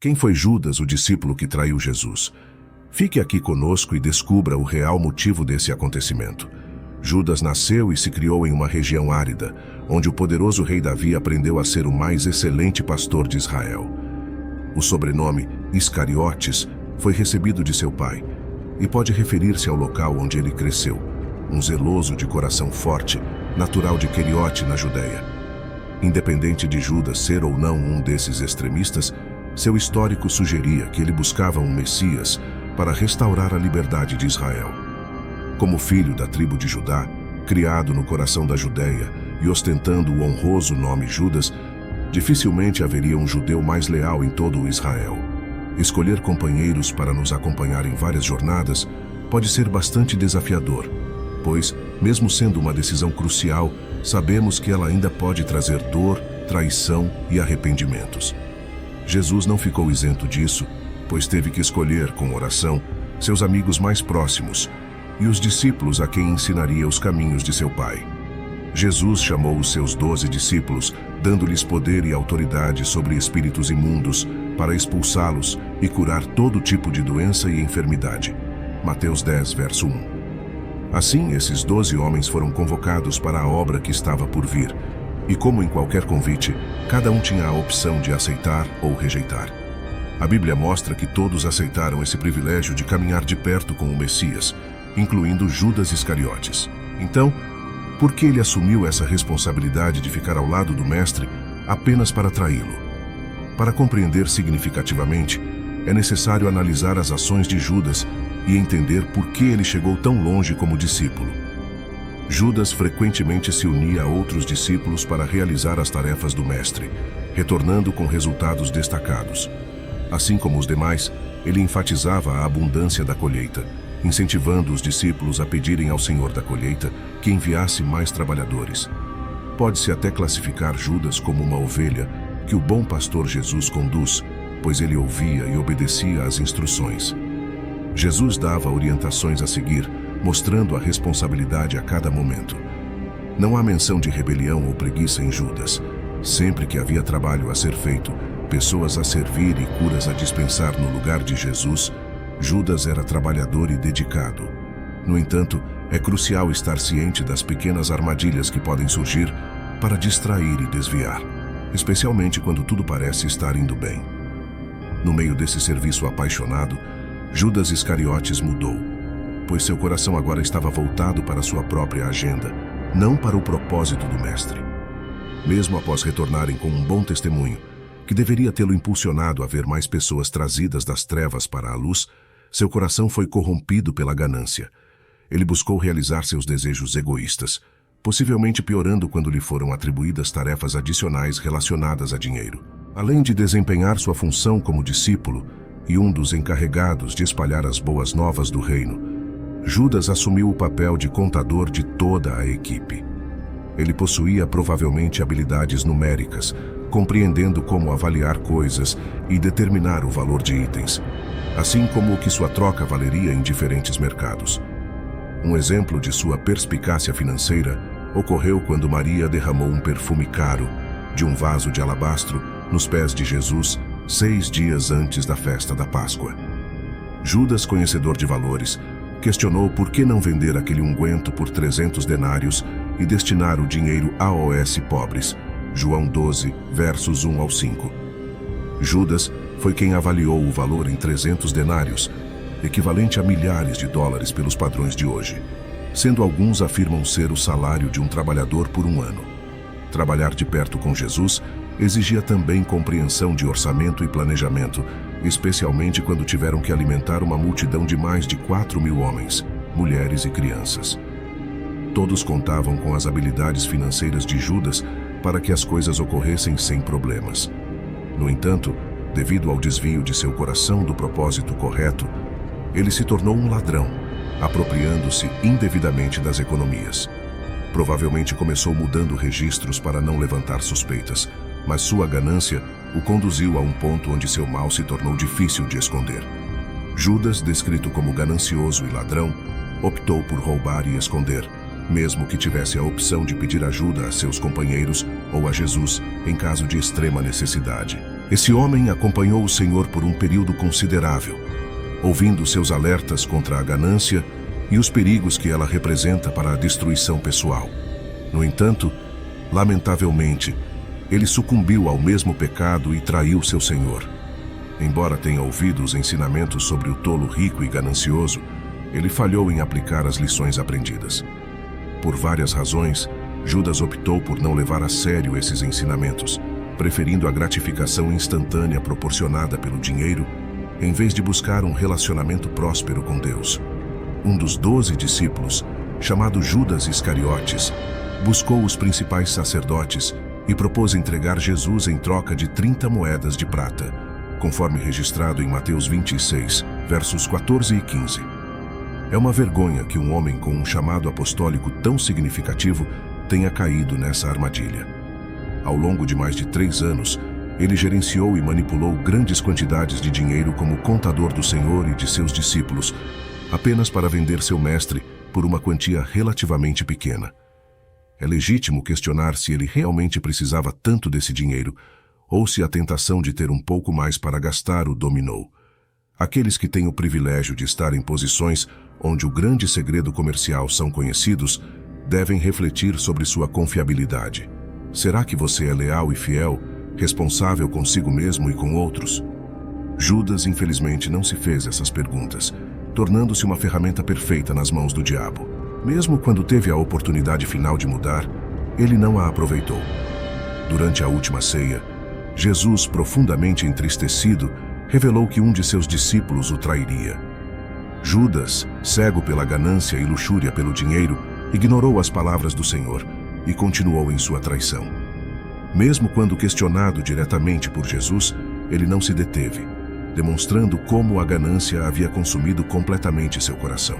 Quem foi Judas, o discípulo que traiu Jesus? Fique aqui conosco e descubra o real motivo desse acontecimento. Judas nasceu e se criou em uma região árida, onde o poderoso rei Davi aprendeu a ser o mais excelente pastor de Israel. O sobrenome Iscariotes foi recebido de seu pai e pode referir-se ao local onde ele cresceu, um zeloso de coração forte, natural de Queriote, na Judéia. Independente de Judas ser ou não um desses extremistas, seu histórico sugeria que ele buscava um Messias para restaurar a liberdade de Israel. Como filho da tribo de Judá, criado no coração da Judéia e ostentando o honroso nome Judas, dificilmente haveria um judeu mais leal em todo o Israel. Escolher companheiros para nos acompanhar em várias jornadas pode ser bastante desafiador, pois, mesmo sendo uma decisão crucial, sabemos que ela ainda pode trazer dor, traição e arrependimentos. Jesus não ficou isento disso, pois teve que escolher, com oração, seus amigos mais próximos e os discípulos a quem ensinaria os caminhos de seu Pai. Jesus chamou os seus 12 discípulos, dando-lhes poder e autoridade sobre espíritos imundos, para expulsá-los e curar todo tipo de doença e enfermidade. Mateus 10, verso 1. Assim, esses 12 homens foram convocados para a obra que estava por vir, e como em qualquer convite, cada um tinha a opção de aceitar ou rejeitar. A Bíblia mostra que todos aceitaram esse privilégio de caminhar de perto com o Messias, incluindo Judas Iscariotes. Então, por que ele assumiu essa responsabilidade de ficar ao lado do Mestre apenas para traí-lo? Para compreender significativamente, é necessário analisar as ações de Judas e entender por que ele chegou tão longe como discípulo. Judas frequentemente se unia a outros discípulos para realizar as tarefas do Mestre, retornando com resultados destacados. Assim como os demais, ele enfatizava a abundância da colheita, incentivando os discípulos a pedirem ao Senhor da colheita que enviasse mais trabalhadores. Pode-se até classificar Judas como uma ovelha que o bom pastor Jesus conduz, pois ele ouvia e obedecia às instruções. Jesus dava orientações a seguir, mostrando a responsabilidade a cada momento. Não há menção de rebelião ou preguiça em Judas. Sempre que havia trabalho a ser feito, pessoas a servir e curas a dispensar no lugar de Jesus, Judas era trabalhador e dedicado. No entanto, é crucial estar ciente das pequenas armadilhas que podem surgir para distrair e desviar, especialmente quando tudo parece estar indo bem. No meio desse serviço apaixonado, Judas Iscariotes mudou, pois seu coração agora estava voltado para sua própria agenda, não para o propósito do Mestre. Mesmo após retornarem com um bom testemunho, que deveria tê-lo impulsionado a ver mais pessoas trazidas das trevas para a luz, seu coração foi corrompido pela ganância. Ele buscou realizar seus desejos egoístas, possivelmente piorando quando lhe foram atribuídas tarefas adicionais relacionadas a dinheiro. Além de desempenhar sua função como discípulo e um dos encarregados de espalhar as boas novas do reino, Judas assumiu o papel de contador de toda a equipe. Ele possuía provavelmente habilidades numéricas, compreendendo como avaliar coisas e determinar o valor de itens, assim como o que sua troca valeria em diferentes mercados. Um exemplo de sua perspicácia financeira ocorreu quando Maria derramou um perfume caro, de um vaso de alabastro, nos pés de Jesus, 6 dias antes da festa da Páscoa. Judas, conhecedor de valores, questionou por que não vender aquele unguento por 300 denários e destinar o dinheiro aos pobres. João 12, versos 1 ao 5. Judas foi quem avaliou o valor em 300 denários, equivalente a milhares de dólares pelos padrões de hoje, sendo alguns afirmam ser o salário de um trabalhador por um ano. Trabalhar de perto com Jesus exigia também compreensão de orçamento e planejamento, especialmente quando tiveram que alimentar uma multidão de mais de 4.000 homens, mulheres e crianças. Todos contavam com as habilidades financeiras de Judas para que as coisas ocorressem sem problemas. No entanto, devido ao desvio de seu coração do propósito correto, ele se tornou um ladrão, apropriando-se indevidamente das economias. Provavelmente começou mudando registros para não levantar suspeitas, mas sua ganância o conduziu a um ponto onde seu mal se tornou difícil de esconder. Judas, descrito como ganancioso e ladrão, optou por roubar e esconder, mesmo que tivesse a opção de pedir ajuda a seus companheiros ou a Jesus em caso de extrema necessidade. Esse homem acompanhou o Senhor por um período considerável, ouvindo seus alertas contra a ganância e os perigos que ela representa para a destruição pessoal. No entanto, lamentavelmente, ele sucumbiu ao mesmo pecado e traiu seu Senhor. Embora tenha ouvido os ensinamentos sobre o tolo rico e ganancioso, ele falhou em aplicar as lições aprendidas. Por várias razões, Judas optou por não levar a sério esses ensinamentos, preferindo a gratificação instantânea proporcionada pelo dinheiro, em vez de buscar um relacionamento próspero com Deus. Um dos 12 discípulos, chamado Judas Iscariotes, buscou os principais sacerdotes e propôs entregar Jesus em troca de 30 moedas de prata, conforme registrado em Mateus 26, versos 14 e 15. É uma vergonha que um homem com um chamado apostólico tão significativo tenha caído nessa armadilha. Ao longo de mais de 3 anos, ele gerenciou e manipulou grandes quantidades de dinheiro como contador do Senhor e de seus discípulos, apenas para vender seu mestre por uma quantia relativamente pequena. É legítimo questionar se ele realmente precisava tanto desse dinheiro, ou se a tentação de ter um pouco mais para gastar o dominou. Aqueles que têm o privilégio de estar em posições onde o grande segredo comercial são conhecidos, devem refletir sobre sua confiabilidade. Será que você é leal e fiel, responsável consigo mesmo e com outros? Judas, infelizmente, não se fez essas perguntas, tornando-se uma ferramenta perfeita nas mãos do diabo. Mesmo quando teve a oportunidade final de mudar, ele não a aproveitou. Durante a última ceia, Jesus, profundamente entristecido, revelou que um de seus discípulos o trairia. Judas, cego pela ganância e luxúria pelo dinheiro, ignorou as palavras do Senhor e continuou em sua traição. Mesmo quando questionado diretamente por Jesus, ele não se deteve, demonstrando como a ganância havia consumido completamente seu coração.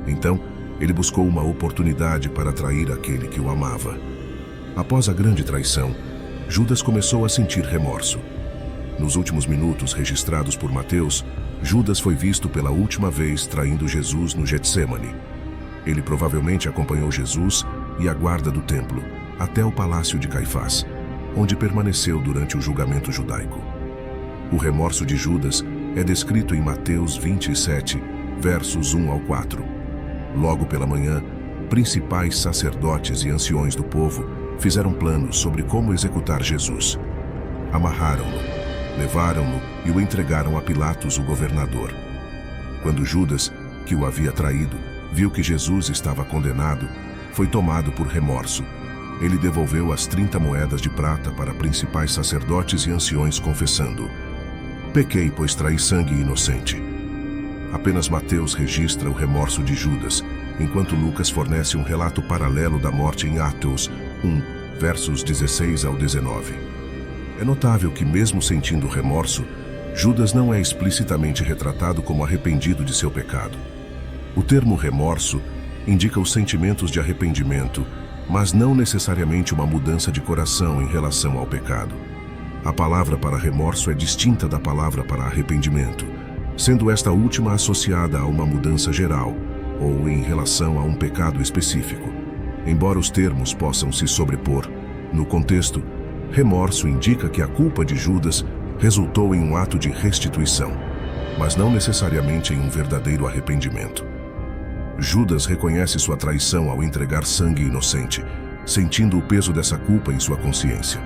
Então, ele buscou uma oportunidade para trair aquele que o amava. Após a grande traição, Judas começou a sentir remorso. Nos últimos minutos registrados por Mateus, Judas foi visto pela última vez traindo Jesus no Getsêmani. Ele provavelmente acompanhou Jesus e a guarda do templo até o palácio de Caifás, onde permaneceu durante o julgamento judaico. O remorso de Judas é descrito em Mateus 27, versos 1 ao 4. Logo pela manhã, principais sacerdotes e anciões do povo fizeram planos sobre como executar Jesus. Amarraram-no, levaram-no e o entregaram a Pilatos, o governador. Quando Judas, que o havia traído, viu que Jesus estava condenado, foi tomado por remorso. Ele devolveu as 30 moedas de prata para principais sacerdotes e anciões, confessando: "Pequei, pois traí sangue inocente." Apenas Mateus registra o remorso de Judas, enquanto Lucas fornece um relato paralelo da morte em Atos 1, versos 16 ao 19. É notável que, mesmo sentindo remorso, Judas não é explicitamente retratado como arrependido de seu pecado. O termo remorso indica os sentimentos de arrependimento, mas não necessariamente uma mudança de coração em relação ao pecado. A palavra para remorso é distinta da palavra para arrependimento, sendo esta última associada a uma mudança geral, ou em relação a um pecado específico. Embora os termos possam se sobrepor, no contexto, remorso indica que a culpa de Judas resultou em um ato de restituição, mas não necessariamente em um verdadeiro arrependimento. Judas reconhece sua traição ao entregar sangue inocente, sentindo o peso dessa culpa em sua consciência.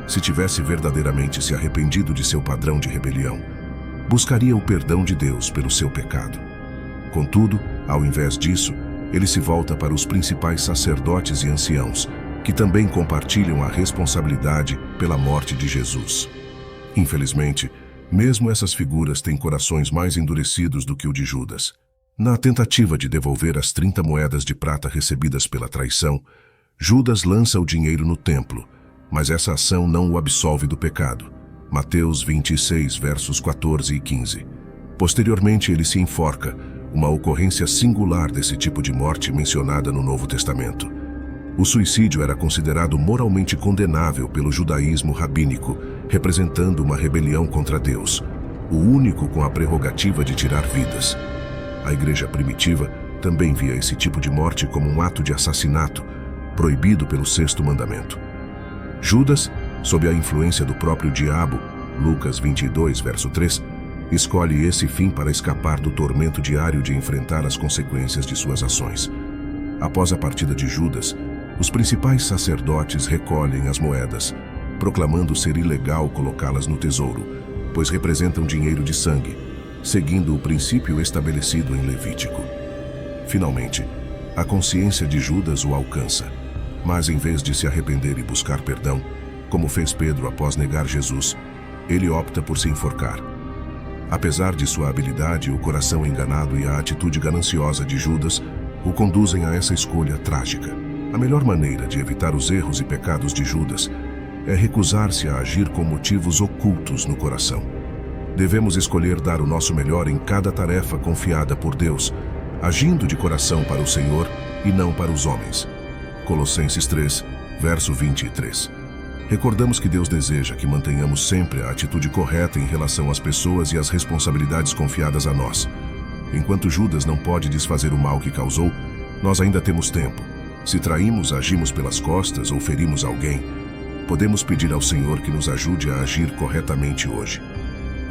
Se tivesse verdadeiramente se arrependido de seu padrão de rebelião, buscaria o perdão de Deus pelo seu pecado. Contudo, ao invés disso, ele se volta para os principais sacerdotes e anciãos, que também compartilham a responsabilidade pela morte de Jesus. Infelizmente, mesmo essas figuras têm corações mais endurecidos do que o de Judas. Na tentativa de devolver as 30 moedas de prata recebidas pela traição, Judas lança o dinheiro no templo, mas essa ação não o absolve do pecado. Mateus 26, versos 14 e 15. Posteriormente, ele se enforca, uma ocorrência singular desse tipo de morte mencionada no Novo Testamento. O suicídio era considerado moralmente condenável pelo judaísmo rabínico, representando uma rebelião contra Deus, o único com a prerrogativa de tirar vidas. A igreja primitiva também via esse tipo de morte como um ato de assassinato, proibido pelo 6º mandamento. Judas, sob a influência do próprio diabo, Lucas 22, verso 3, escolhe esse fim para escapar do tormento diário de enfrentar as consequências de suas ações. Após a partida de Judas, os principais sacerdotes recolhem as moedas, proclamando ser ilegal colocá-las no tesouro, pois representam dinheiro de sangue, seguindo o princípio estabelecido em Levítico. Finalmente, a consciência de Judas o alcança, mas em vez de se arrepender e buscar perdão, como fez Pedro após negar Jesus, ele opta por se enforcar. Apesar de sua habilidade, o coração enganado e a atitude gananciosa de Judas o conduzem a essa escolha trágica. A melhor maneira de evitar os erros e pecados de Judas é recusar-se a agir com motivos ocultos no coração. Devemos escolher dar o nosso melhor em cada tarefa confiada por Deus, agindo de coração para o Senhor e não para os homens. Colossenses 3, verso 23. Recordamos que Deus deseja que mantenhamos sempre a atitude correta em relação às pessoas e às responsabilidades confiadas a nós. Enquanto Judas não pode desfazer o mal que causou, nós ainda temos tempo. Se traímos, agimos pelas costas ou ferimos alguém, podemos pedir ao Senhor que nos ajude a agir corretamente hoje.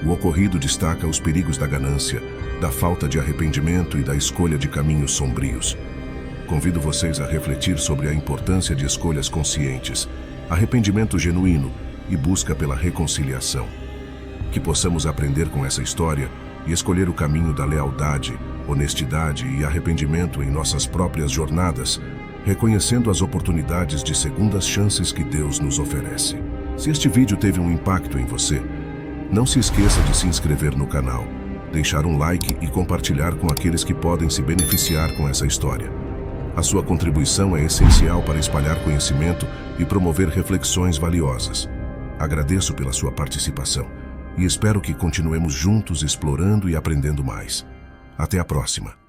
O ocorrido destaca os perigos da ganância, da falta de arrependimento e da escolha de caminhos sombrios. Convido vocês a refletir sobre a importância de escolhas conscientes, arrependimento genuíno e busca pela reconciliação. Que possamos aprender com essa história e escolher o caminho da lealdade, honestidade e arrependimento em nossas próprias jornadas, reconhecendo as oportunidades de segundas chances que Deus nos oferece. Se este vídeo teve um impacto em você, não se esqueça de se inscrever no canal, deixar um like e compartilhar com aqueles que podem se beneficiar com essa história. A sua contribuição é essencial para espalhar conhecimento e promover reflexões valiosas. Agradeço pela sua participação e espero que continuemos juntos explorando e aprendendo mais. Até a próxima!